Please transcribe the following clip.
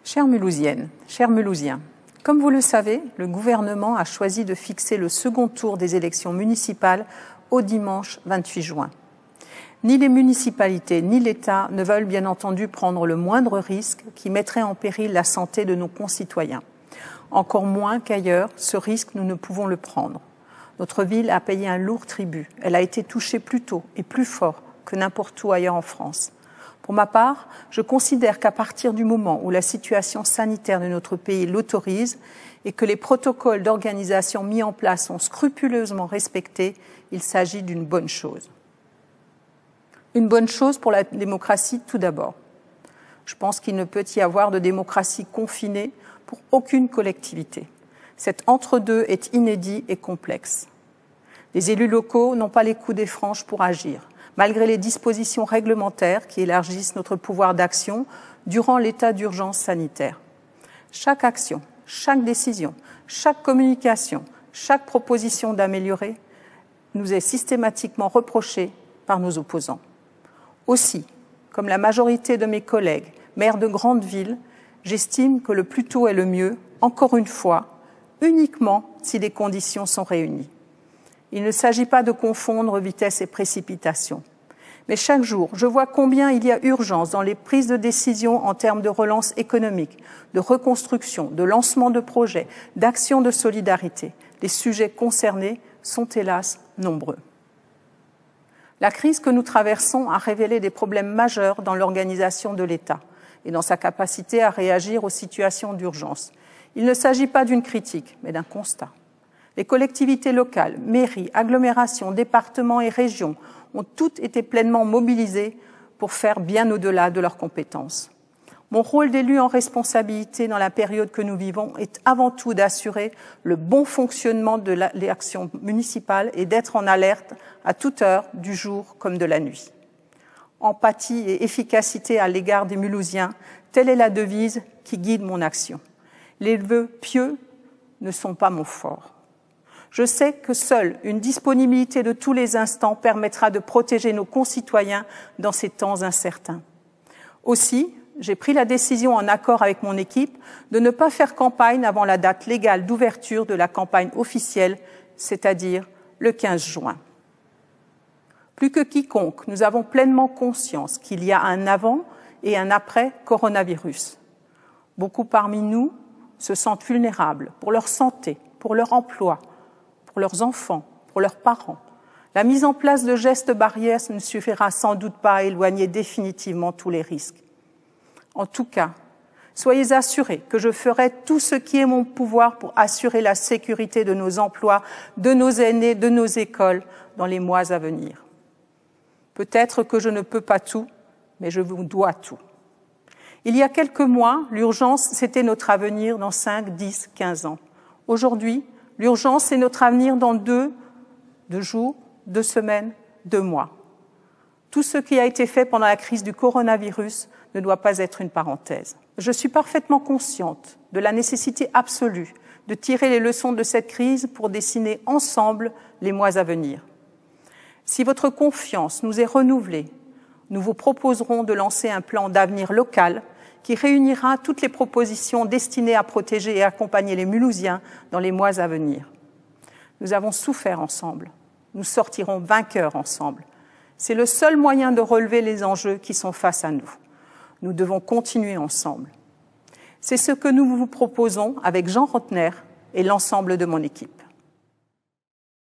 Chères Mulhousiennes, chers Mulhousiens, comme vous le savez, le gouvernement a choisi de fixer le second tour des élections municipales au dimanche 28 juin. Ni les municipalités ni l'État ne veulent bien entendu prendre le moindre risque qui mettrait en péril la santé de nos concitoyens. Encore moins qu'ailleurs, ce risque, nous ne pouvons le prendre. Notre ville a payé un lourd tribut. Elle a été touchée plus tôt et plus fort que n'importe où ailleurs en France. Pour ma part, je considère qu'à partir du moment où la situation sanitaire de notre pays l'autorise et que les protocoles d'organisation mis en place sont scrupuleusement respectés, il s'agit d'une bonne chose. Une bonne chose pour la démocratie tout d'abord. Je pense qu'il ne peut y avoir de démocratie confinée pour aucune collectivité. Cet entre-deux est inédit et complexe. Les élus locaux n'ont pas les coups des franges pour agir, malgré les dispositions réglementaires qui élargissent notre pouvoir d'action durant l'état d'urgence sanitaire. Chaque action, chaque décision, chaque communication, chaque proposition d'améliorer nous est systématiquement reprochée par nos opposants. Aussi, comme la majorité de mes collègues, maires de grandes villes, j'estime que le plus tôt est le mieux, encore une fois, uniquement si les conditions sont réunies. Il ne s'agit pas de confondre vitesse et précipitation. Mais chaque jour, je vois combien il y a urgence dans les prises de décision en termes de relance économique, de reconstruction, de lancement de projets, d'action de solidarité. Les sujets concernés sont hélas nombreux. La crise que nous traversons a révélé des problèmes majeurs dans l'organisation de l'État et dans sa capacité à réagir aux situations d'urgence. Il ne s'agit pas d'une critique, mais d'un constat. Les collectivités locales, mairies, agglomérations, départements et régions ont toutes été pleinement mobilisées pour faire bien au-delà de leurs compétences. Mon rôle d'élu en responsabilité dans la période que nous vivons est avant tout d'assurer le bon fonctionnement de l'action municipale et d'être en alerte à toute heure du jour comme de la nuit. Empathie et efficacité à l'égard des Mulhousiens, telle est la devise qui guide mon action. Les vœux pieux ne sont pas mon fort. Je sais que seule une disponibilité de tous les instants permettra de protéger nos concitoyens dans ces temps incertains. Aussi, j'ai pris la décision, en accord avec mon équipe, de ne pas faire campagne avant la date légale d'ouverture de la campagne officielle, c'est-à-dire le 15 juin. Plus que quiconque, nous avons pleinement conscience qu'il y a un avant et un après coronavirus. Beaucoup parmi nous se sentent vulnérables pour leur santé, pour leur emploi, pour leurs enfants, pour leurs parents. La mise en place de gestes barrières ne suffira sans doute pas à éloigner définitivement tous les risques. En tout cas, soyez assurés que je ferai tout ce qui est mon pouvoir pour assurer la sécurité de nos emplois, de nos aînés, de nos écoles dans les mois à venir. Peut-être que je ne peux pas tout, mais je vous dois tout. Il y a quelques mois, l'urgence, c'était notre avenir dans 5, 10, 15 ans. Aujourd'hui, l'urgence, c'est notre avenir dans 2 jours, 2 semaines, 2 mois. Tout ce qui a été fait pendant la crise du coronavirus ne doit pas être une parenthèse. Je suis parfaitement consciente de la nécessité absolue de tirer les leçons de cette crise pour dessiner ensemble les mois à venir. Si votre confiance nous est renouvelée, nous vous proposerons de lancer un plan d'avenir local qui réunira toutes les propositions destinées à protéger et accompagner les Mulhousiens dans les mois à venir. Nous avons souffert ensemble. Nous sortirons vainqueurs ensemble. C'est le seul moyen de relever les enjeux qui sont face à nous. Nous devons continuer ensemble. C'est ce que nous vous proposons avec Jean Rotner et l'ensemble de mon équipe.